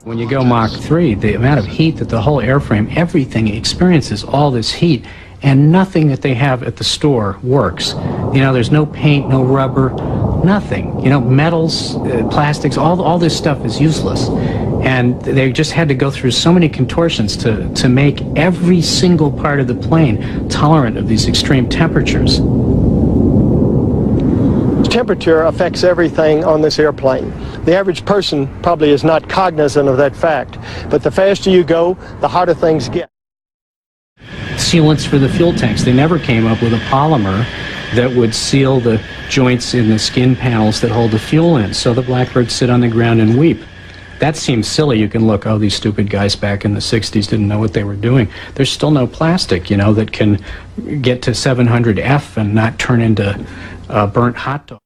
When you go Mach 3, the amount of heat that the whole airframe, everything experiences all this heat, and nothing that they have at the store works. You know, there's no paint, no rubber, nothing. You know, metals, plastics, all this stuff is useless. And they just had to go through so many contortions to make every single part of the plane tolerant of these extreme temperatures. Temperature affects everything on this airplane. The average person probably is not cognizant of that fact, but the faster you go, the harder things get. Sealants for the fuel tanks. They never came up with a polymer that would seal the joints in the skin panels that hold the fuel in, so the blackbirds sit on the ground and weep. That seems silly. You can look, oh, these stupid guys back in the 60s didn't know what they were doing. There's still no plastic, you know, that can get to 700F and not turn into burnt hot dog.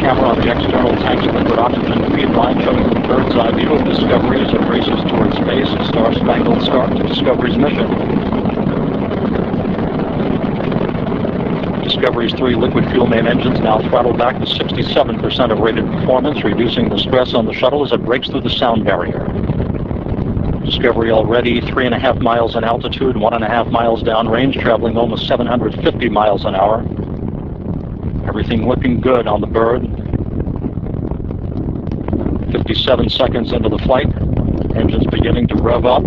Camera on the external tanks of liquid oxygen feed line showing the bird's eye view of Discovery as it races towards space, a star-spangled start to Discovery's mission. Discovery's 3 liquid fuel main engines now throttle back to 67% of rated performance, reducing the stress on the shuttle as it breaks through the sound barrier. Discovery already 3.5 miles in altitude, 1.5 miles downrange, traveling almost 750 miles an hour. Everything looking good on the bird. 57 seconds into the flight, engines beginning to rev up.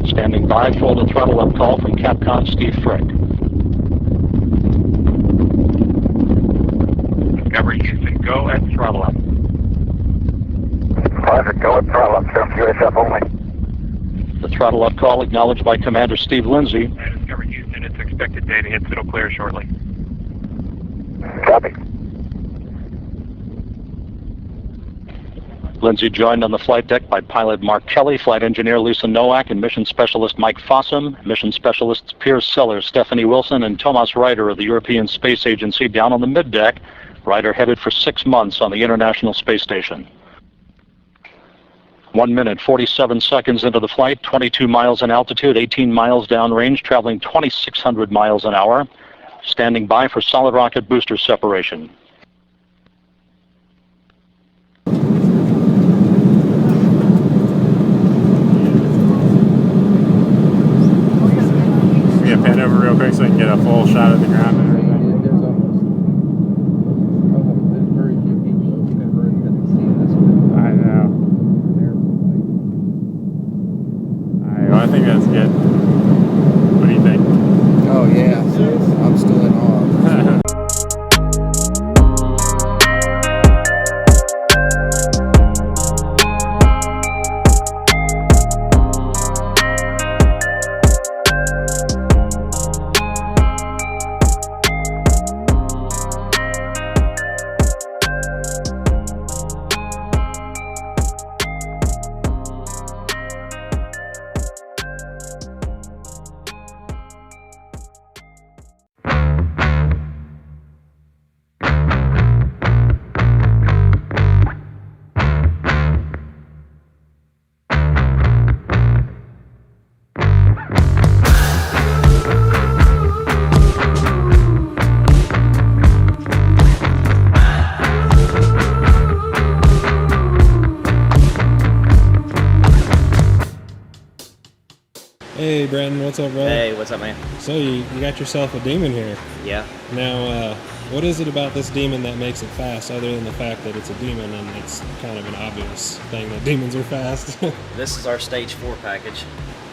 Standing by for the throttle up call from Capcom Steve Frick. Discovery Houston, go at throttle up. Roger, go at throttle up, sir. USF only. The throttle up call acknowledged by Commander Steve Lindsay. Discovery Houston, it's expected data hits. It'll clear shortly. Copy. Lindsay joined on the flight deck by pilot Mark Kelly, flight engineer Lisa Nowak, and mission specialist Mike Fossum, mission specialists Piers Sellers, Stephanie Wilson, and Thomas Ryder of the European Space Agency down on the middeck. Ryder headed for 6 months on the International Space Station. 1 minute, 47 seconds into the flight, 22 miles in altitude, 18 miles downrange, traveling 2,600 miles an hour. Standing by for solid rocket booster separation. We can pan over real quick so I can get a full shot of the ground and everything. I know. I think that's good. What do you think? Oh yeah, I'm still in awe. Hey Brandon, what's up, brother? Hey, what's up, man? So you got yourself a demon here. Yeah. Now, what is it about this demon that makes it fast, other than the fact that it's a demon and it's kind of an obvious thing that demons are fast? This is our stage 4 package.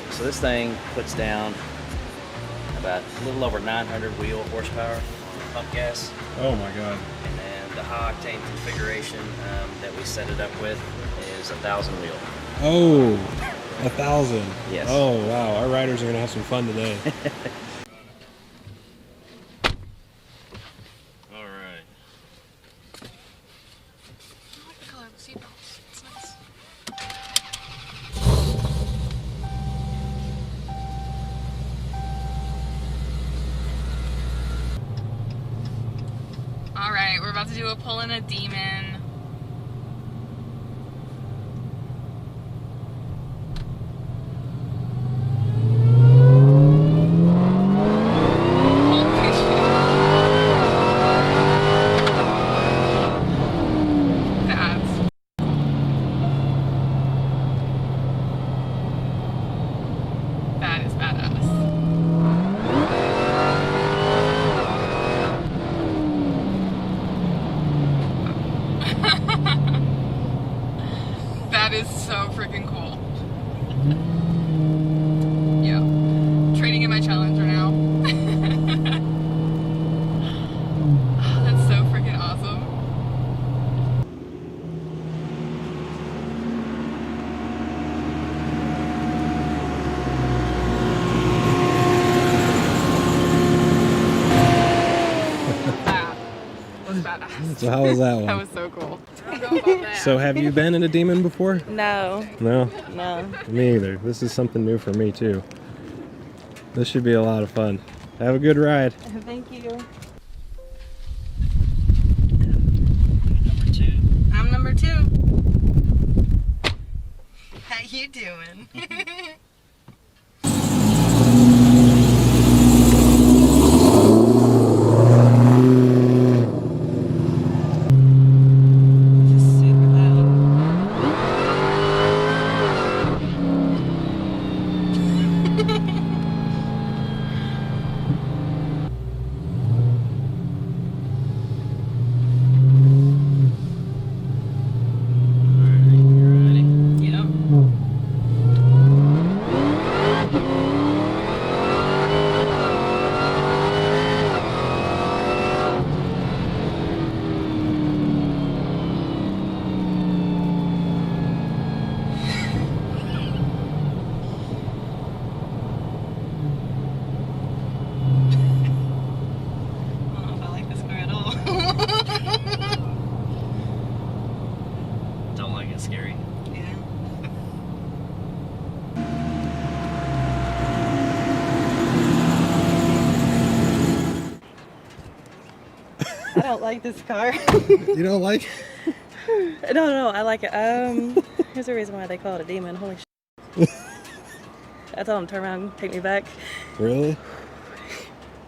So this thing puts down about a little over 900 wheel horsepower on pump gas. Oh my god. And then the high octane configuration that we set it up with is 1,000 wheel. Oh, 1,000. Yes. Oh wow, our riders are gonna have some fun today. All right. Alright, we're about to do a pull in a demon. That is badass. That is so freaking cool. Yeah. Trading in my Challenger now. Oh, that's so freaking awesome. That was badass. So how was that one? That was so cool. I don't know about that. So have you been in a demon before? No. No? No. Me either. This is something new for me too. This should be a lot of fun. Have a good ride. Thank you. Number 2. I'm number 2. How you doing? Super loud. Yep. I don't know if I like this car at all. Don't like it, scary. Yeah. I don't like this car. You don't like it? No, I like it. Here's the reason why they call it a demon. Holy shit. I told him to turn around and take me back. Really?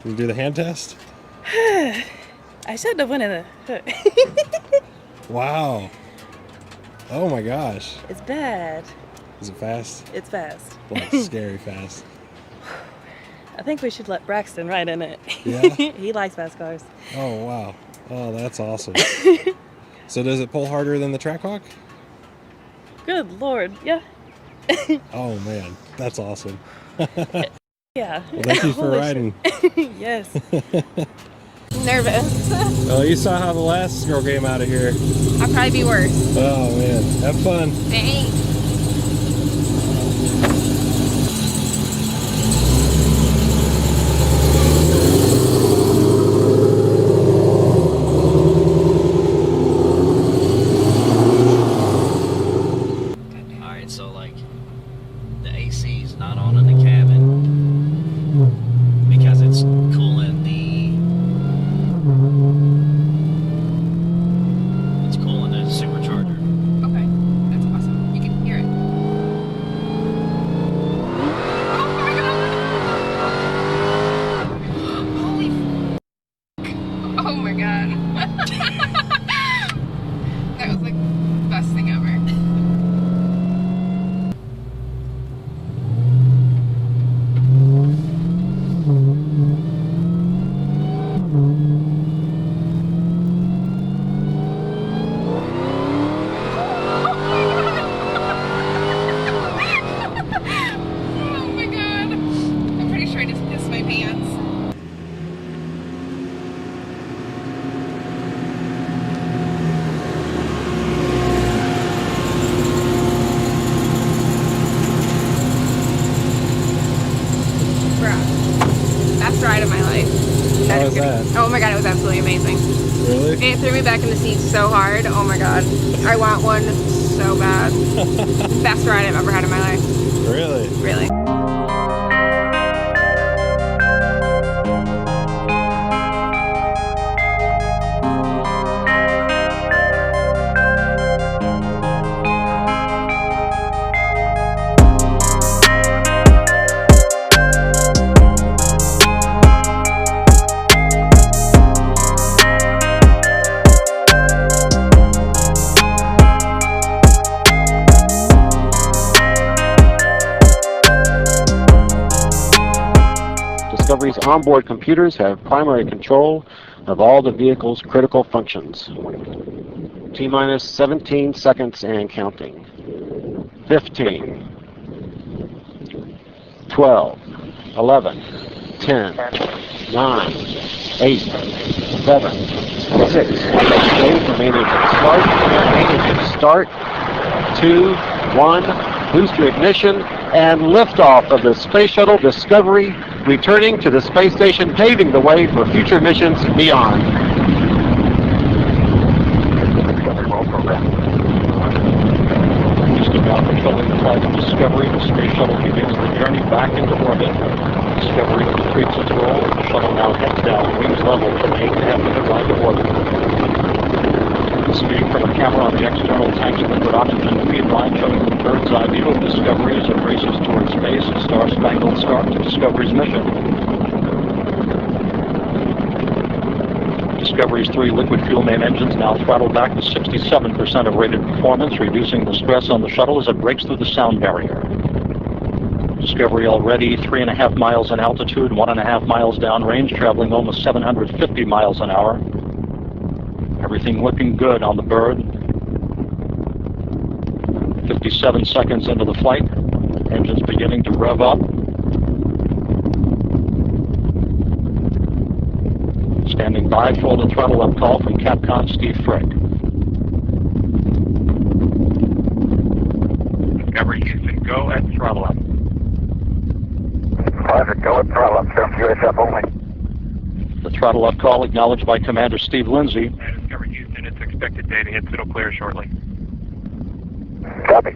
You do the hand test? I shouldn't have went in the hood. Wow. Oh my gosh. It's bad. Is it fast? It's fast. Like scary fast. I think we should let Braxton ride in it. Yeah? He likes fast cars. Oh wow. Oh, that's awesome. So does it pull harder than the Trackhawk? Good Lord. Yeah. Oh man, that's awesome. Yeah. Well, thank you for Holy riding. shit. Yes. Nervous. Well, you saw how the last girl came out of here. I'll probably be worse. Oh man, have fun. Thanks. Alright, so like the AC's not on in the cabin because it's cooling the supercharger. Okay, that's awesome. You can hear it. Oh my god! Holy f***. Oh my god. That was like the best thing ever. Oh my god. I'm pretty sure I just pissed my pants. Bruh. Best ride of my life. How was that? Oh my god, it was absolutely amazing. Really? It threw me back in the seat so hard. Oh my god. I want one so bad. Best ride I've ever had in my life. Really? Really. Discovery's onboard computers have primary control of all the vehicle's critical functions. T-minus 17 seconds and counting. 15, 12, 11, 10, 9, 8, 7, 6. Wait for main engine start. Main engine start. 2, 1. Booster ignition and liftoff of the Space Shuttle Discovery, returning to the space station, paving the way for future missions beyond. Just about controlling the flight of Discovery, the space shuttle begins the journey back into orbit. Discovery retreats its roll. The shuttle now heads down, wings level for the 8.5-minute ride to orbit. Speeding from a camera on the external tank of liquid oxygen feed line, showing the bird's eye view of Discovery as it races towards space, a star-spangled start to Discovery's mission. Discovery's 3 liquid fuel main engines now throttle back to 67% of rated performance, reducing the stress on the shuttle as it breaks through the sound barrier. Discovery already 3.5 miles in altitude, 1.5 miles downrange, traveling almost 750 miles an hour. Everything looking good on the bird. 57 seconds into the flight, engines beginning to rev up. Standing by for the throttle up call from Capcom Steve Frick. Discovery Houston, go at Throttle up. Roger, go at throttle up, from USF only. The throttle up call acknowledged by Commander Steve Lindsay. Discovery Houston, it's expected data hits, it'll clear shortly. Copy.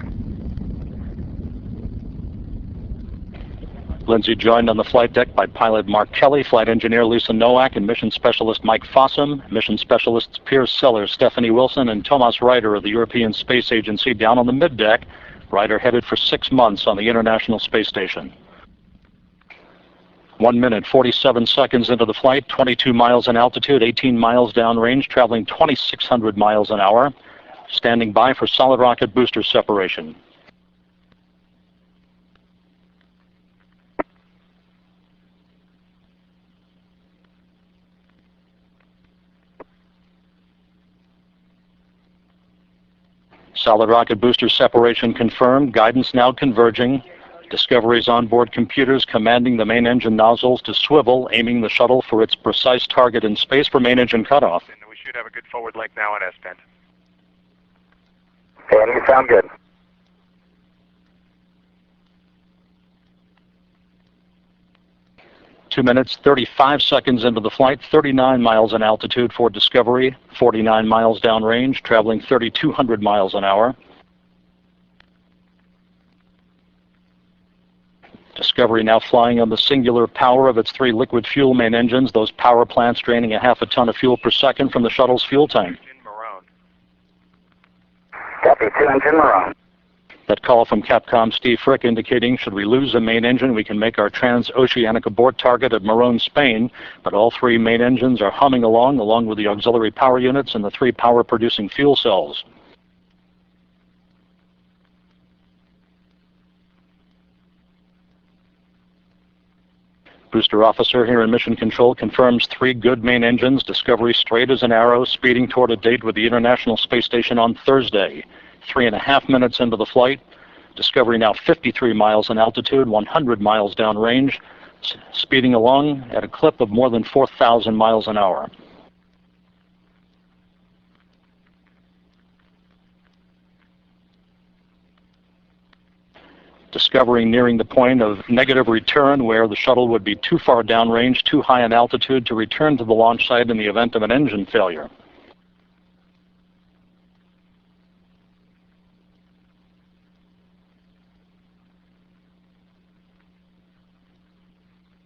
Lindsay joined on the flight deck by pilot Mark Kelly, flight engineer Lisa Nowak, and mission specialist Mike Fossum, mission specialists Piers Sellers, Stephanie Wilson, and Thomas Ryder of the European Space Agency down on the middeck. Ryder headed for 6 months on the International Space Station. 1 minute, 47 seconds into the flight, 22 miles in altitude, 18 miles downrange, traveling 2,600 miles an hour. Standing by for solid rocket booster separation. Solid rocket booster separation confirmed, guidance now converging. Discovery's onboard computers commanding the main engine nozzles to swivel, aiming the shuttle for its precise target in space for main engine cutoff. And we should have a good forward link now on S10. And you sound good. Two minutes, 35 seconds into the flight, 39 miles in altitude for Discovery, 49 miles downrange, traveling 3,200 miles an hour. Discovery now flying on the singular power of its 3 liquid fuel main engines, those power plants draining a half a ton of fuel per second from the shuttle's fuel tank. Copy, 2 engine Maroon. That call from Capcom Steve Frick indicating should we lose a main engine, we can make our transoceanic abort target at Morón, Spain, but all 3 main engines are humming along with the auxiliary power units and the 3 power-producing fuel cells. Booster officer here in Mission Control confirms 3 good main engines, Discovery straight as an arrow, speeding toward a date with the International Space Station on Thursday. 3.5 minutes into the flight, Discovery now 53 miles in altitude, 100 miles downrange, speeding along at a clip of more than 4,000 miles an hour. Discovery nearing the point of negative return where the shuttle would be too far downrange, too high in altitude to return to the launch site in the event of an engine failure.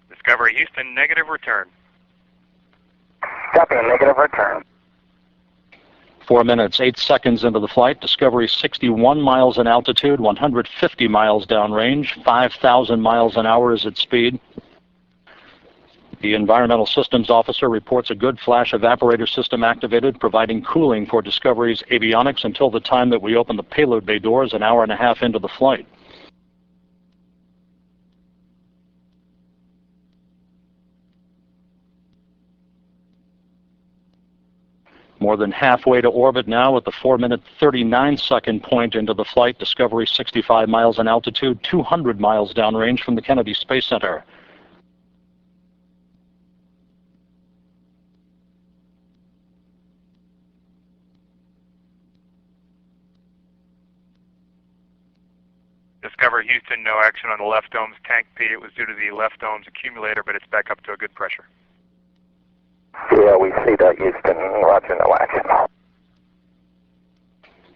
Discovery Houston, negative return. Copy, negative return. 4 minutes, 8 seconds into the flight, Discovery 61 miles in altitude, 150 miles downrange, 5,000 miles an hour is its speed. The Environmental Systems Officer reports a good flash evaporator system activated, providing cooling for Discovery's avionics until the time that we open the payload bay doors an hour and a half into the flight. More than halfway to orbit now at the 4-minute 39-second point into the flight. Discovery 65 miles in altitude, 200 miles downrange from the Kennedy Space Center. Discover Houston, no action on the left dome's tank P. It was due to the left dome's accumulator, but it's back up to a good pressure. Yeah, we see that, Houston. Roger, no action.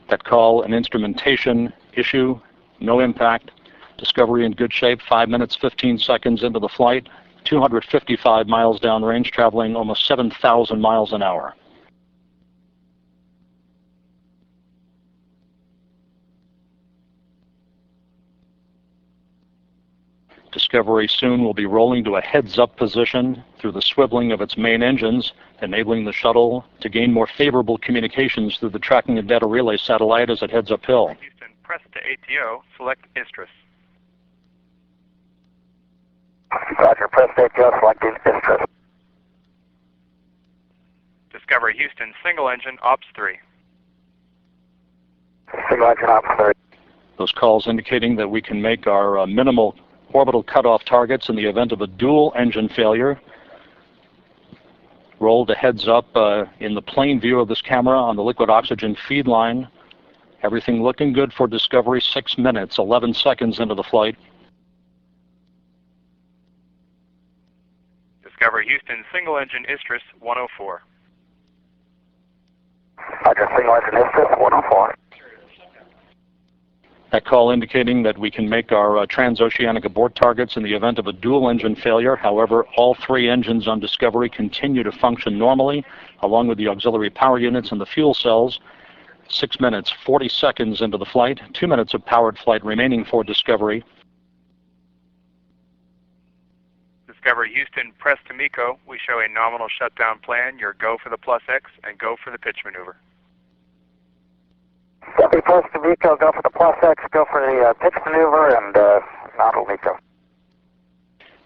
That call, an instrumentation issue, no impact. Discovery in good shape, 5 minutes, 15 seconds into the flight, 255 miles downrange, traveling almost 7,000 miles an hour. Discovery soon will be rolling to a heads-up position through the swiveling of its main engines, enabling the shuttle to gain more favorable communications through the tracking and data relay satellite as it heads uphill. Houston, press to ATO, select Istris. Roger, press ATO, selecting Istris. Discover Houston, single engine, Ops 3. Single engine, Ops 3. Those calls indicating that we can make our minimal orbital cutoff targets in the event of a dual engine failure. Roll to heads up in the plane view of this camera on the liquid oxygen feed line. Everything looking good for Discovery, 6 minutes, 11 seconds into the flight. Discover Houston, single engine, Istris, 104. Roger, single engine, Istris, 104. That call indicating that we can make our transoceanic abort targets in the event of a dual engine failure. However, all 3 engines on Discovery continue to function normally, along with the auxiliary power units and the fuel cells. 6 minutes, 40 seconds into the flight, 2 minutes of powered flight remaining for Discovery. Discover Houston, press to MECO. We show a nominal shutdown plan. Your go for the plus X and go for the pitch maneuver. Copy, press to MECO, go for the plus X, go for the pitch maneuver, and nominal MECO.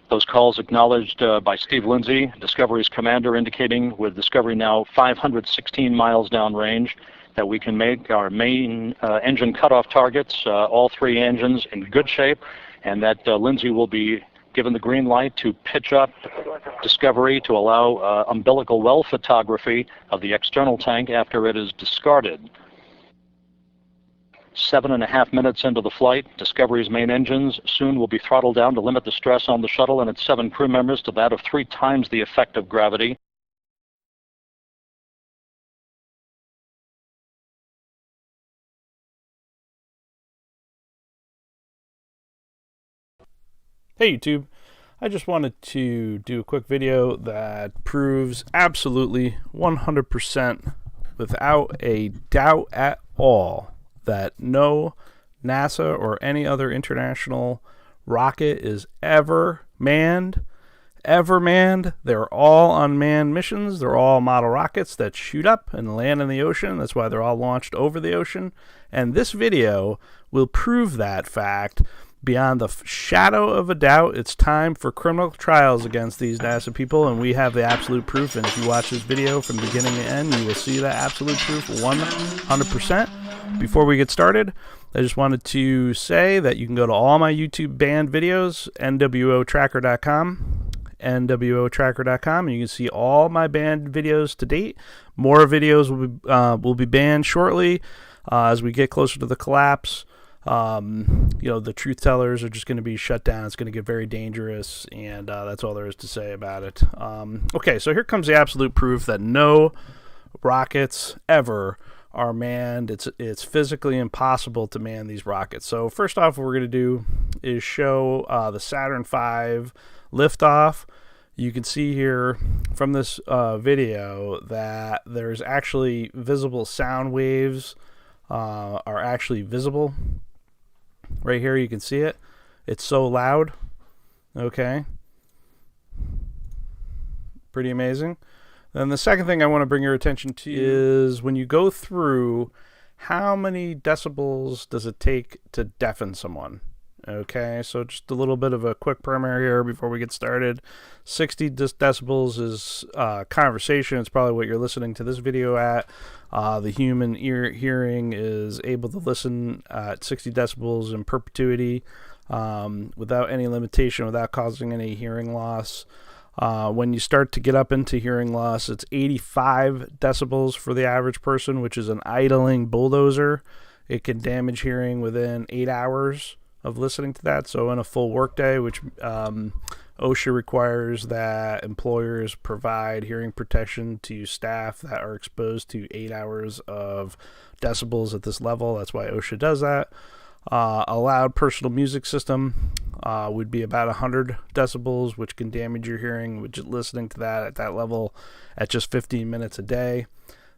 Those calls acknowledged by Steve Lindsay, Discovery's commander, indicating with Discovery now 516 miles downrange that we can make our main engine cutoff targets, all 3 engines in good shape, and that Lindsay will be given the green light to pitch up Discovery to allow umbilical well photography of the external tank after it is discarded. 7.5 minutes into the flight, Discovery's main engines soon will be throttled down to limit the stress on the shuttle and its 7 crew members to that of 3 times the effect of gravity. Hey YouTube, I just wanted to do a quick video that proves absolutely 100% without a doubt at all that no NASA or any other international rocket is ever manned. They're all unmanned missions. They're all model rockets that shoot up and land in the ocean. That's why they're all launched over the ocean. And this video will prove that fact beyond the shadow of a doubt. It's time for criminal trials against these NASA people, and we have the absolute proof. And if you watch this video from beginning to end, you will see that absolute proof 100%. Before we get started, I just wanted to say that you can go to all my YouTube banned videos, nwotracker.com, and you can see all my banned videos to date. More videos will be banned shortly as we get closer to the collapse. The truth tellers are just going to be shut down. It's going to get very dangerous, and that's all there is to say about it. Okay, so here comes the absolute proof that no rockets ever are manned. It's physically impossible to man these rockets. So first off, what we're going to do is show the Saturn V liftoff. You can see here from this video that there's actually visible sound waves are actually visible. Right here you can see it. It's so loud. Okay. Pretty amazing. Then the second thing I want to bring your attention to is when you go through, how many decibels does it take to deafen someone? Okay, so just a little bit of a quick primer here before we get started. 60 decibels is conversation. It's probably what you're listening to this video at. The human ear hearing is able to listen at 60 decibels in perpetuity without any limitation, without causing any hearing loss. When you start to get up into hearing loss, it's 85 decibels for the average person, which is an idling bulldozer. It can damage hearing within 8 hours of listening to that. So in a full workday, which OSHA requires that employers provide hearing protection to staff that are exposed to 8 hours of decibels at this level. That's why OSHA does that. A loud personal music system would be about 100 decibels, which can damage your hearing, which is listening to that at that level at just 15 minutes a day.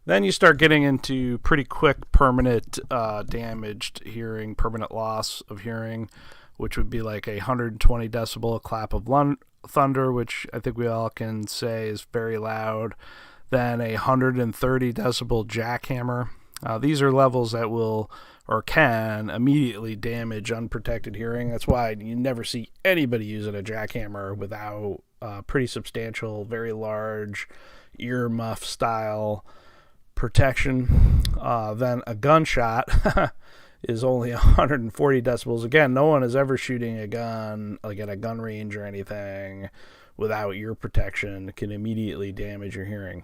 Then you start getting into pretty quick permanent damaged hearing, permanent loss of hearing, which would be like 120 decibel clap of thunder, which I think we all can say is very loud. Then 130 decibel jackhammer. These are levels that will or can immediately damage unprotected hearing. That's why you never see anybody using a jackhammer without pretty substantial, very large ear muff style protection. Then a gunshot is only 140 decibels. Again, no one is ever shooting a gun like at a gun range or anything without ear protection. It can immediately damage your hearing.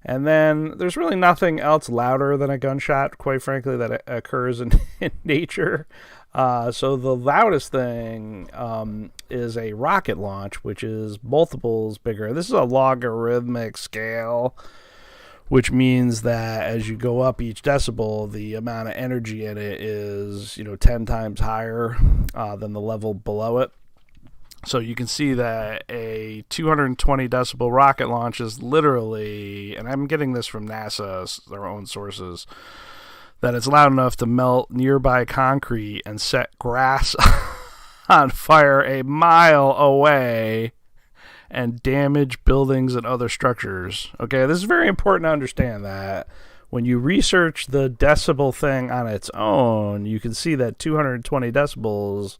And then there's really nothing else louder than a gunshot, quite frankly, that occurs in nature. So the loudest thing is a rocket launch, which is multiples bigger. This is a logarithmic scale, which means that as you go up each decibel, the amount of energy in it is 10 times higher than the level below it. So you can see that a 220 decibel rocket launch is literally, and I'm getting this from NASA, their own sources, that it's loud enough to melt nearby concrete and set grass on fire a mile away and damage buildings and other structures. Okay, this is very important to understand that when you research the decibel thing on its own, you can see that 220 decibels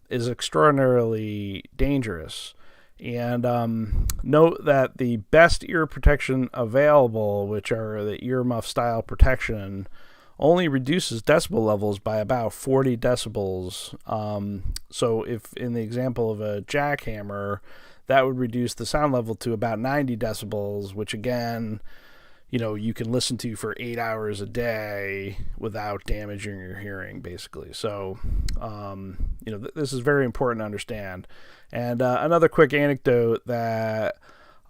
is extraordinarily dangerous. And note that the best ear protection available, which are the earmuff style protection, only reduces decibel levels by about 40 decibels. So if in the example of a jackhammer, that would reduce the sound level to about 90 decibels, which again, you can listen to for 8 hours a day without damaging your hearing, basically. So, this is very important to understand. And another quick anecdote that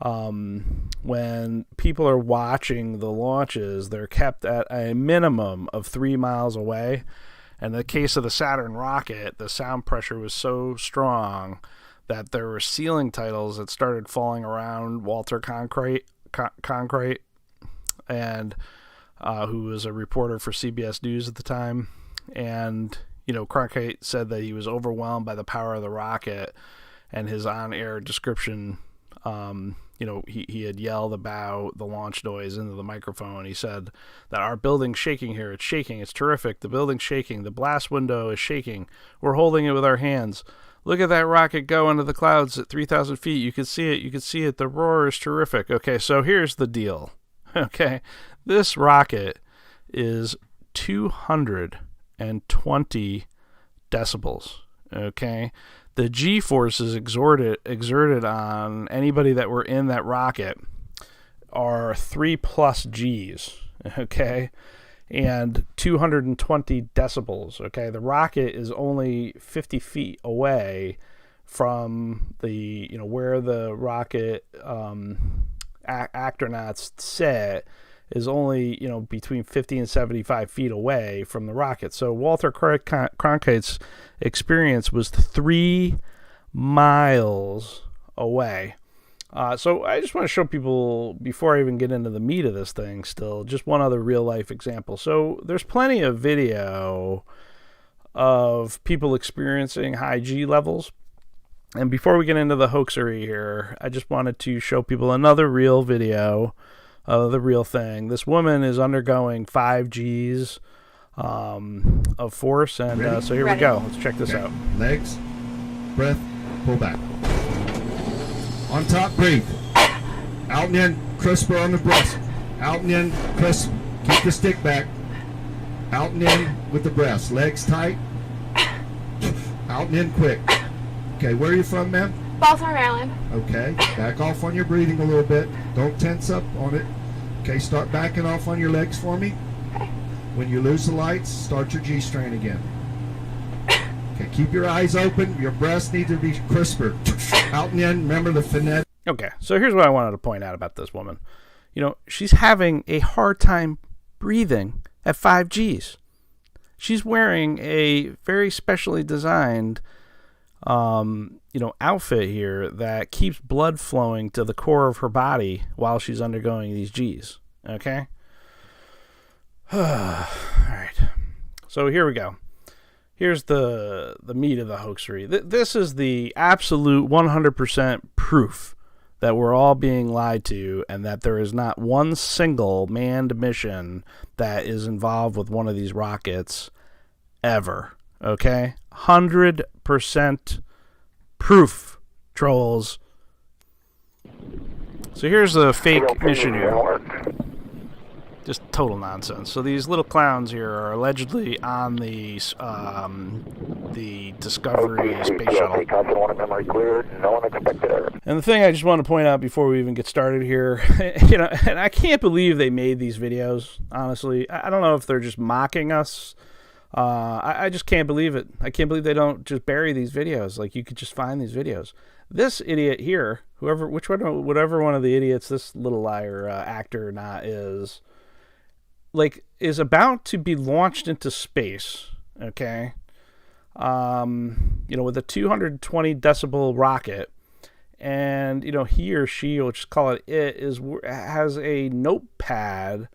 when people are watching the launches, they're kept at a minimum of 3 miles away. And in the case of the Saturn rocket, the sound pressure was so strong that there were ceiling titles that started falling around Walter Cronkite, and who was a reporter for CBS News at the time. And, Cronkite said that he was overwhelmed by the power of the rocket, and his on-air description, he had yelled about the launch noise into the microphone. He said that our building's shaking here. It's shaking. It's terrific. The building's shaking. The blast window is shaking. We're holding it with our hands. Look at that rocket go into the clouds at 3,000 feet. You can see it. You can see it. The roar is terrific. Okay, so here's the deal. Okay, this rocket is 220 decibels. Okay, the G-forces exerted on anybody that were in that rocket are 3+ Gs. Okay, and 220 decibels. Okay, the rocket is only 50 feet away from the where the rocket astronauts sit is only between 50 and 75 feet away from the rocket. So Walter Cronkite's experience was 3 miles away. So I just want to show people, before I even get into the meat of this thing, still just one other real life example. So there's plenty of video of people experiencing high G levels. And before we get into the hoaxery here, I just wanted to show people another real video of the real thing. This woman is undergoing 5 Gs of force. And so here we go. Let's check this out. Legs, breath, pull back. On top, breathe. Out and in, crisper on the breast. Out and in, crisp. Keep the stick back. Out and in with the breast. Legs tight. Out and in quick. Okay, where are you from, ma'am? Baltimore, Maryland. Okay, back off on your breathing a little bit. Don't tense up on it. Okay, start backing off on your legs for me. Okay. When you lose the lights, start your G-strain again. Okay, keep your eyes open. Your breasts need to be crisper. Out and in, remember the phonetic. Okay, so here's what I wanted to point out about this woman. You know, she's having a hard time breathing at 5 Gs. She's wearing a very specially designed, outfit here that keeps blood flowing to the core of her body while she's undergoing these Gs. Okay? All right. So here we go. Here's the meat of the hoaxery. This is the absolute 100% proof that we're all being lied to and that there is not one single manned mission that is involved with one of these rockets ever. Okay? 100% proof, trolls. So here's a fake mission here. Just total nonsense. So these little clowns here are allegedly on the Discovery space shuttle. And the thing I just want to point out before we even get started here, and I can't believe they made these videos, honestly. I don't know if they're just mocking us. I just can't believe it. I can't believe they don't just bury these videos. Like, you could just find these videos. This idiot here, whatever one of the idiots this little liar actor or not is about to be launched into space, okay? With a 220 decibel rocket, and he or she, we'll just call it has a notepad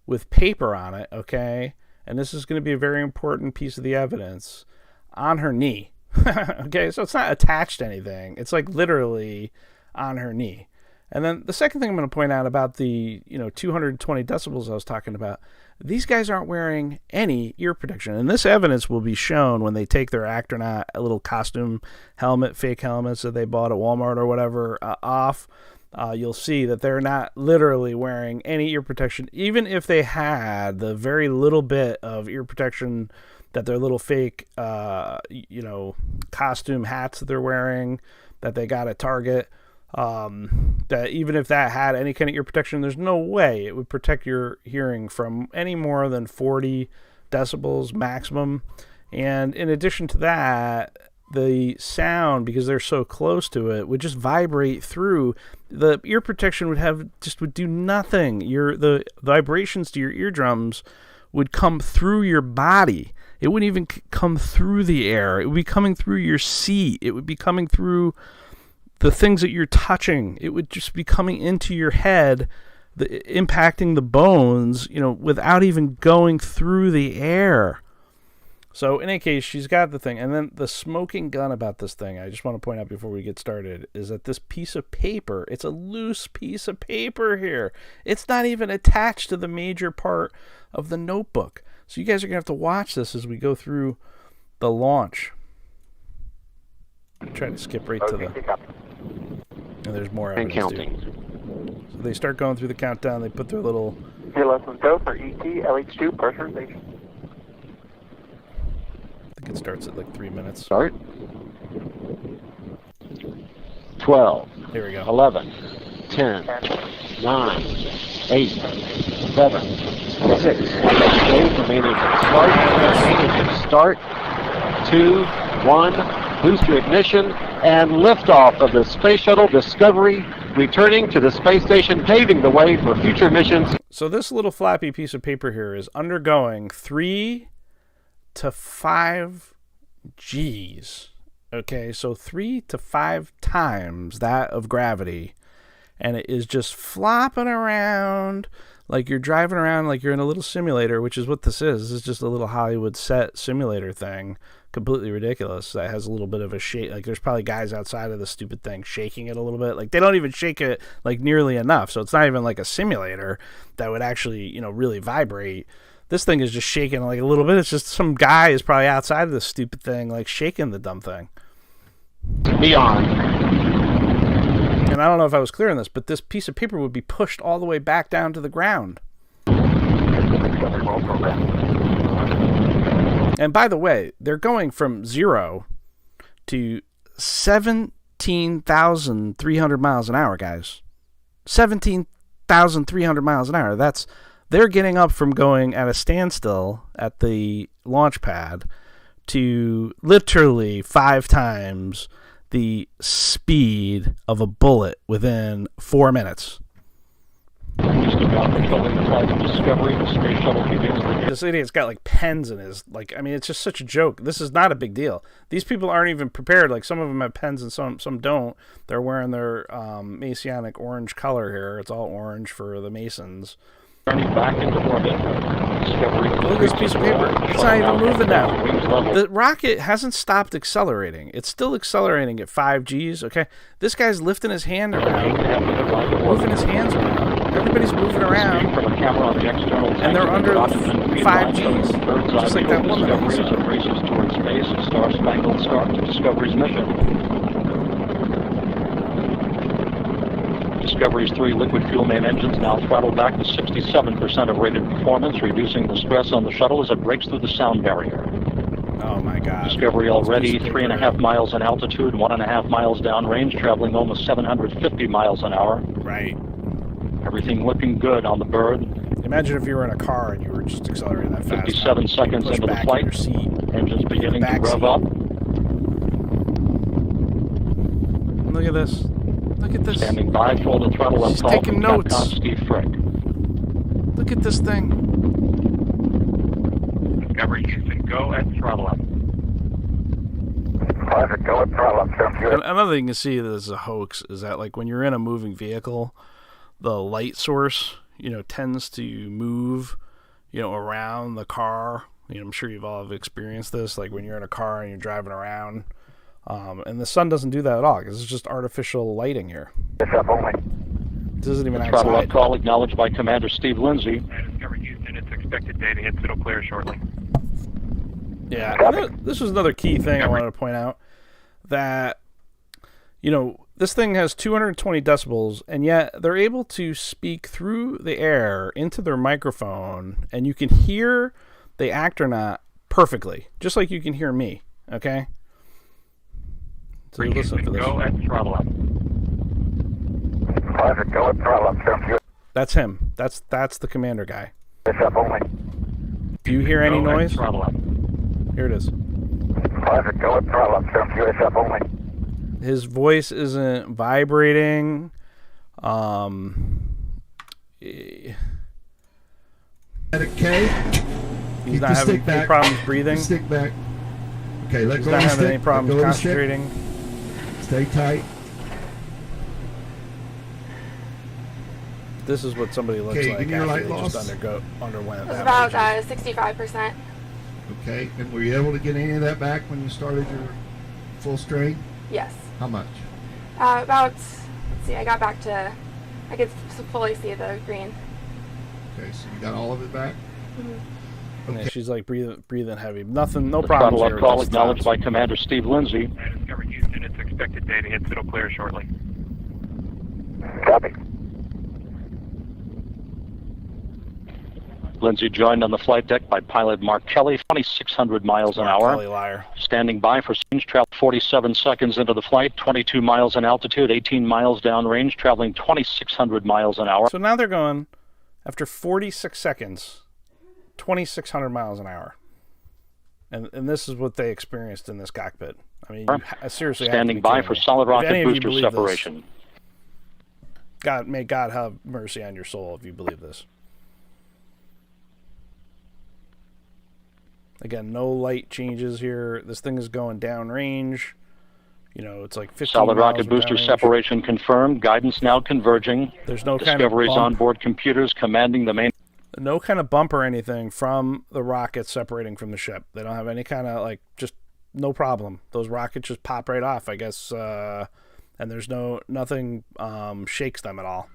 with paper on it, okay? And this is going to be a very important piece of the evidence on her knee. Okay, so it's not attached to anything. It's like literally on her knee. And then the second thing I'm going to point out about the 220 decibels I was talking about, these guys aren't wearing any ear protection. And this evidence will be shown when they take their astronaut little costume helmet, fake helmets that they bought at Walmart or whatever off. You'll see that they're not literally wearing any ear protection, even if they had the very little bit of ear protection that their little fake, costume hats that they're wearing that they got at Target. That even if that had any kind of ear protection, there's no way it would protect your hearing from any more than 40 decibels maximum. And in addition to that, the sound, because they're so close to it, would just vibrate through. The ear protection would do nothing. The vibrations to your eardrums would come through your body. It wouldn't even come through the air. It would be coming through your seat. It would be coming through the things that you're touching. It would just be coming into your head, impacting the bones, without even going through the air. So in any case, she's got the thing. And then the smoking gun about this thing, I just want to point out before we get started, is that this piece of paper, it's a loose piece of paper here. It's not even attached to the major part of the notebook. So you guys are going to have to watch this as we go through the launch. I'm trying to skip right to the... And there's more evidence. And counting. So they start going through the countdown. They put their little... Your lessons go for ET, LH2, pressurization. I think it starts at like 3 minutes. Start. 12. Here we go. 11. 10. 9. 8. 7. 6. Wait, remaining start. 2. 1. Booster ignition and liftoff of the Space Shuttle Discovery, returning to the space station, paving the way for future missions. So this little flappy piece of paper here is undergoing 3 to 5 Gs. Okay, so 3 to 5 times that of gravity. And it is just flopping around like you're driving around like you're in a little simulator, which is what this is. This is just a little Hollywood set simulator thing. Completely ridiculous. That has a little bit of a shake. Like, there's probably guys outside of the stupid thing shaking it a little bit. Like, they don't even shake it like nearly enough. So it's not even like a simulator that would actually, really vibrate. This thing is just shaking like a little bit. It's just some guy is probably outside of this stupid thing, like shaking the dumb thing. Beyond. And I don't know if I was clear on this, but this piece of paper would be pushed all the way back down to the ground. And by the way, they're going from 0 to 17,300 miles an hour, guys. 17,300 miles an hour. They're getting up from going at a standstill at the launch pad to literally 5 times the speed of a bullet within 4 minutes. This idiot's got like pens in his, I mean, it's just such a joke. This is not a big deal. These people aren't even prepared. Like, some of them have pens and some don't. They're wearing their Masonic orange color here. It's all orange for the Masons. Back into orbit. Look at this piece of paper. It's not even moving now. The rocket hasn't stopped accelerating. It's still accelerating at 5 Gs, okay? This guy's lifting his hand around, moving his hands around. Everybody's moving around, and they're under 5 Gs, just like that woman. Races towards space, a star-spangled start to Discovery's mission. Discovery's 3 liquid fuel main engines now throttled back to 67% of rated performance, reducing the stress on the shuttle as it breaks through the sound barrier. Oh my God. Discovery already 3.5 miles in altitude, 1.5 miles downrange, traveling almost 750 miles an hour. Right. Everything looking good on the bird. Imagine if you were in a car and you were just accelerating that fast. 57 seconds into the flight. Engines beginning to rev up. Look at this. Look at this. Standing by, full the throttle up. She's taking notes. Capcom Steve Frick. Look at this thing. Discovery Houston, go at throttle up. Roger, go at throttle up. Another thing you see that is a hoax is that, like, when you're in a moving vehicle, the light source, tends to move, around the car. I'm sure you've all have experienced this, like when you're in a car and you're driving around. And the sun doesn't do that at all, because it's just artificial lighting here. This isn't even Throttle up outside. call acknowledged by Commander Steve Lindsay. Discovery Houston, it's expected data hits. It'll clear shortly. Yeah, this was another key thing I wanted to point out, that, this thing has 220 decibels, and yet they're able to speak through the air into their microphone, and you can hear the astronaut perfectly, just like you can hear me, okay? So listen to this. Go at throttle up. Roger, go at throttle up. That's him. That's the commander guy. Do you hear any noise? Throttle up. Here it is. Roger, go at throttle up. US up only. His voice isn't vibrating. At a K. He's not having any problems breathing. Stick back. Okay, let He's go not of the having stick. any problems Let go of the stick. concentrating. Stay tight. This is what somebody looks Okay, like give me your after light they loss. just underwent It was that. about 65%. Okay, and were you able to get any of that back when you started your full strain? Yes. How much? About, let's see, I got back to, I could fully see the green. Okay, so you got all of it back? Mm-hmm. Okay. Yeah, she's like breathing heavy. Nothing, no The problems throttle here. up call just acknowledged stops. by Commander Steve Lindsay. Discovery Houston, it's expected data hits. It'll clear shortly. Copy. Lindsay joined on the flight deck by pilot Mark Kelly, 2,600 miles an hour. Kelly, liar. Standing by for range, travel 47 seconds into the flight, 22 miles in altitude, 18 miles downrange, traveling 2,600 miles an hour. So now they're going, after 46 seconds, 2,600 miles an hour. And this is what they experienced in this cockpit. I mean, you seriously Standing have to be by kidding for me. solid If rocket any of you booster believe this, separation. May God have mercy on your soul if you believe this. Again, no light changes here. This thing is going downrange. It's like 15 Solid miles rocket booster downrange. separation confirmed. Guidance now converging. There's no kind of Discovery's bump. onboard computers commanding the main. No kind of bump or anything from the rocket separating from the ship. They don't have any kind of, just no problem. Those rockets just pop right off, I guess, and there's nothing shakes them at all.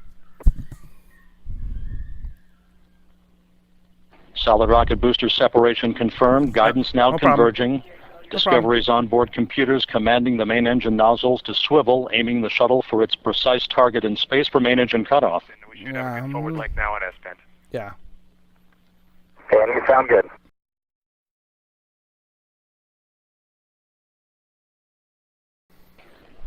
Solid rocket booster separation confirmed. Guidance now no problem. converging. Discovery's onboard computers commanding the main engine nozzles to swivel, aiming the shuttle for its precise target in space for main engine cutoff. We should have a good forward link now on S-band. Yeah. And you sound good.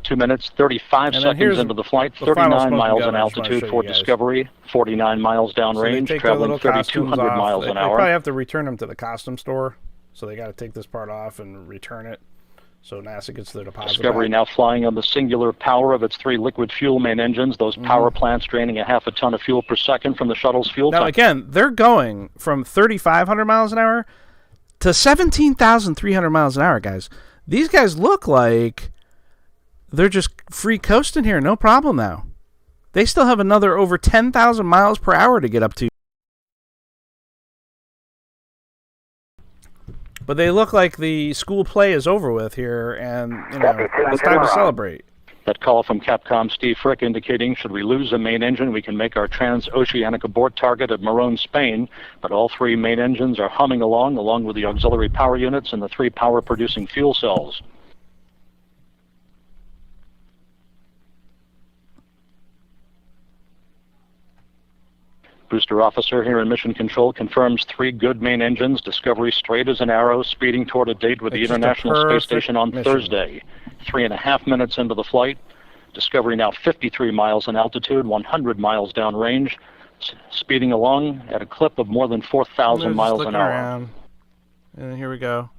Two minutes, 35 seconds into the flight, 39 miles in altitude for Discovery, 49 miles downrange, traveling 3,200 miles an hour. They probably have to return them to the costume store, so they got to take this part off and return it. So NASA gets their deposit Discovery back. now flying on the singular power of its 3 liquid fuel main engines, those power plants draining a half a ton of fuel per second from the shuttle's fuel tank. Now, again, they're going from 3,500 miles an hour to 17,300 miles an hour, guys. These guys look like they're just free coasting here, no problem now. They still have another over 10,000 miles per hour to get up to. But they look like the school play is over with here, and it's time to celebrate. That call from Capcom Steve Frick indicating, should we lose a main engine, we can make our transoceanic abort target at Morón, Spain. But all 3 main engines are humming along with the auxiliary power units and the 3 power-producing fuel cells. Booster officer here in Mission Control confirms 3 good main engines. Discovery straight as an arrow, speeding toward a date with the International Space Station on Thursday. 3.5 minutes into the flight. Discovery now 53 miles in altitude, 100 miles downrange, speeding along at a clip of more than 4,000 miles an hour. Around. And here we go.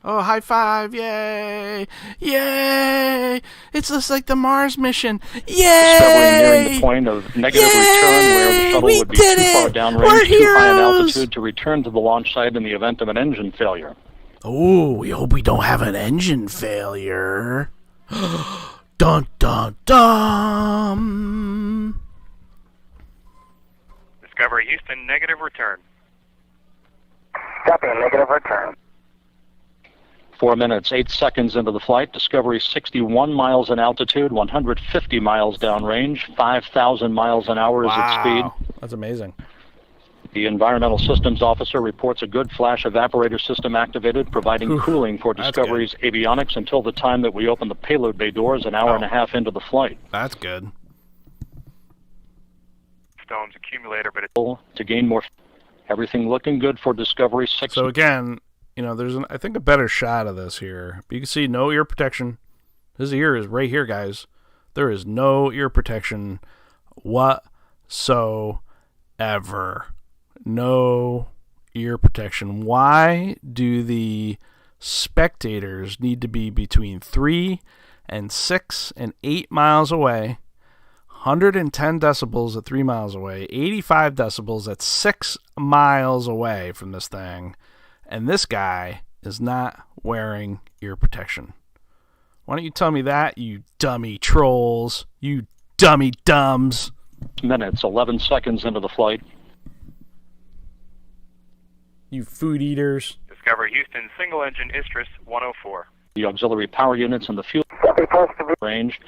Oh, high five! Yay! Yay! It's just like the Mars mission. Yay! Discovery nearing the point of negative return where the shuttle would be too far downrange, too high in altitude to return to the launch site in the event of an engine failure. Oh, we hope we don't have an engine failure. Dun, dun, dun! Discovery Houston, negative return. Copy, negative return. 4 minutes, 8 seconds into the flight, Discovery 61 miles in altitude, 150 miles downrange, 5,000 miles an hour is its speed. That's amazing. The environmental systems officer reports a good flash evaporator system activated, providing cooling for Discovery's avionics until the time that we open the payload bay doors an hour and a half into the flight. That's good. Stone's accumulator, but it's to gain more. Everything looking good for Discovery 6. So again, there's I think a better shot of this here. You can see no ear protection. His ear is right here, guys. There is no ear protection whatsoever. No ear protection. Why do the spectators need to be between 3 and 6 and 8 miles away? 110 decibels at 3 miles away, 85 decibels at 6 miles away from this thing. And this guy is not wearing ear protection. Why don't you tell me that, you dummy trolls? You dummy dumbs. Minutes, 11 seconds into the flight. You food eaters. Discovery Houston, single engine Istris 104. The auxiliary power units and the fuel range.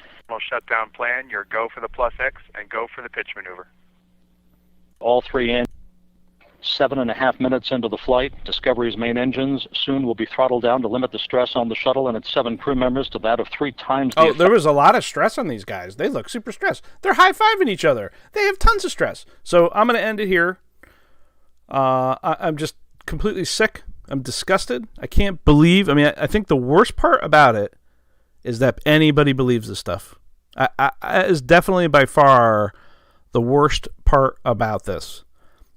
Shutdown plan, your go for the +X and go for the pitch maneuver. All 3 in. 7.5 minutes into the flight, Discovery's main engines soon will be throttled down to limit the stress on the shuttle and its 7 crew members to that of 3 times the Oh, there was a lot of stress on these guys. They look super stressed. They're high-fiving each other. They have tons of stress. So I'm going to end it here. I'm just completely sick. I'm disgusted. I can't believe. I think the worst part about it is that anybody believes this stuff. Is definitely by far the worst part about this.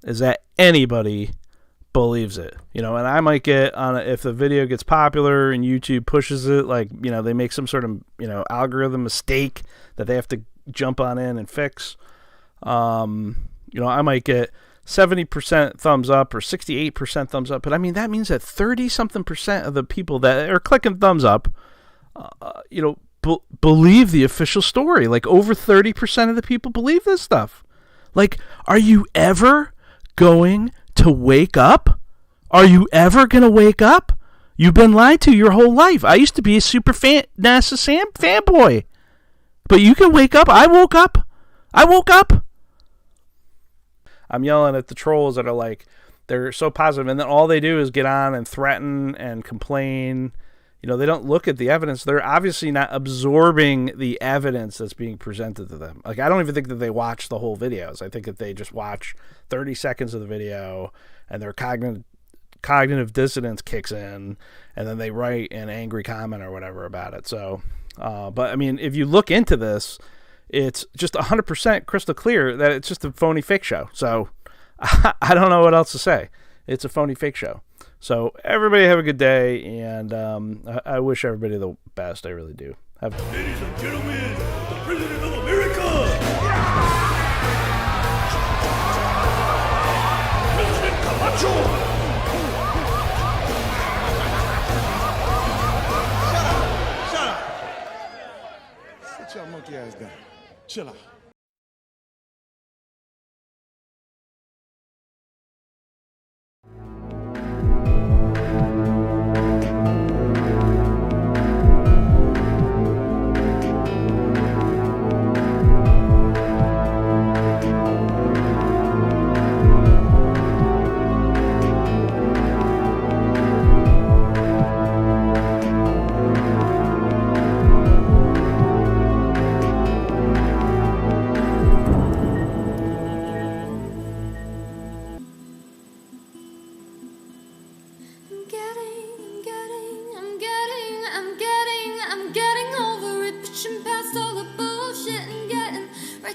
Is that anybody believes it, and I might get on it if the video gets popular and YouTube pushes it, they make some sort of, algorithm mistake that they have to jump on in and fix. I might get 70% thumbs up or 68% thumbs up, but that means that 30-something% of the people that are clicking thumbs up, believe the official story. Over 30% of the people believe this stuff. Are you ever going to wake up? Are you ever going to wake up? You've been lied to your whole life. I used to be a super NASA fanboy. But you can wake up. I woke up. I'm yelling at the trolls that are like, They're so positive, and then all they do is get on and threaten and complain. You know, they don't look at the evidence. They're obviously not absorbing the evidence that's being presented to them. Like, I don't even think that they watch the whole videos. I think that they just watch 30 seconds of the video, and their cognitive dissonance kicks in, and then they write an angry comment or whatever about it. So, but I mean, if you look into this, it's just 100% crystal clear that it's just a phony fake show. So I don't know what else to say. It's a phony fake show. So everybody have a good day, and I wish everybody the best. I really do. Ladies and gentlemen, the President of America! President Camacho! Shut up! Sit your monkey ass down. Chill out.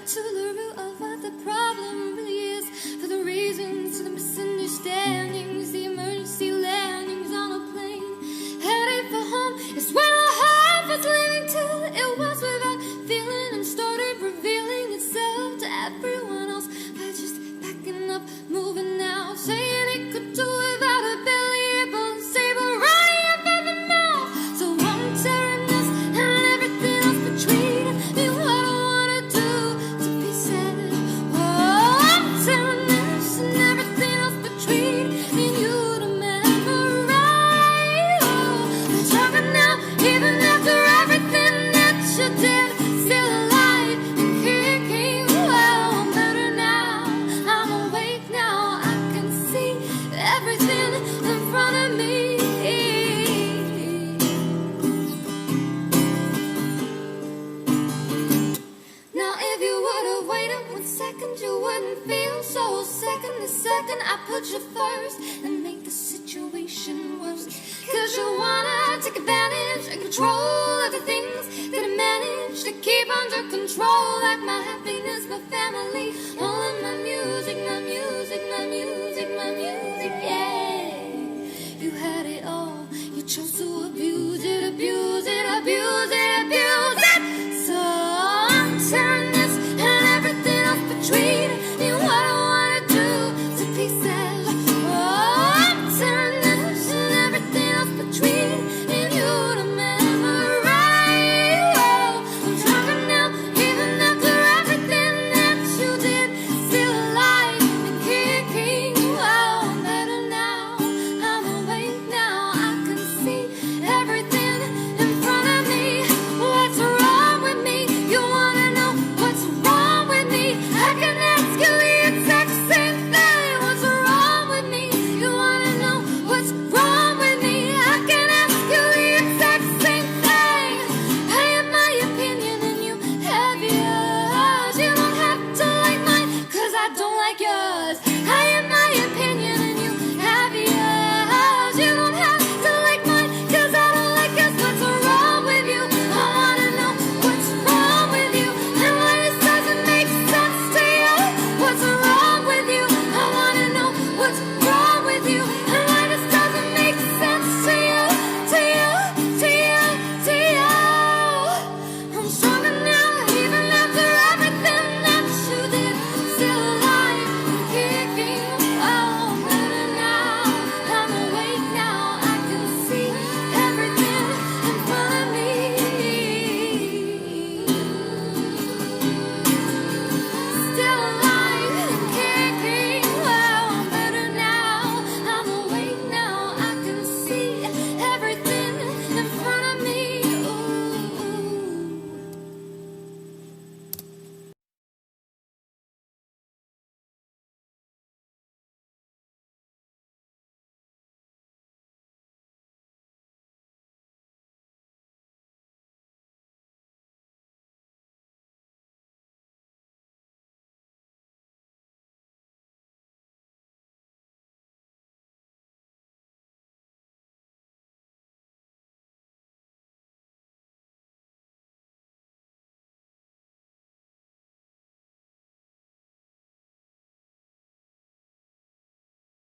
To the root of what the problem really is, for the reasons, to the misunderstandings, the emergency landings on a plane headed for home is where our heart was leaning to. It was without feeling and started revealing itself to everyone else by just backing up, moving now, saying it could do without a belly, able to save a right up in the mouth. So I'm tearing this and everything else between me. What I wanna do. You wouldn't feel so second to second. I put you first and make the situation worse, cause you wanna take advantage and control of the things that I manage to keep under control, like my happiness, my family, all of my music, my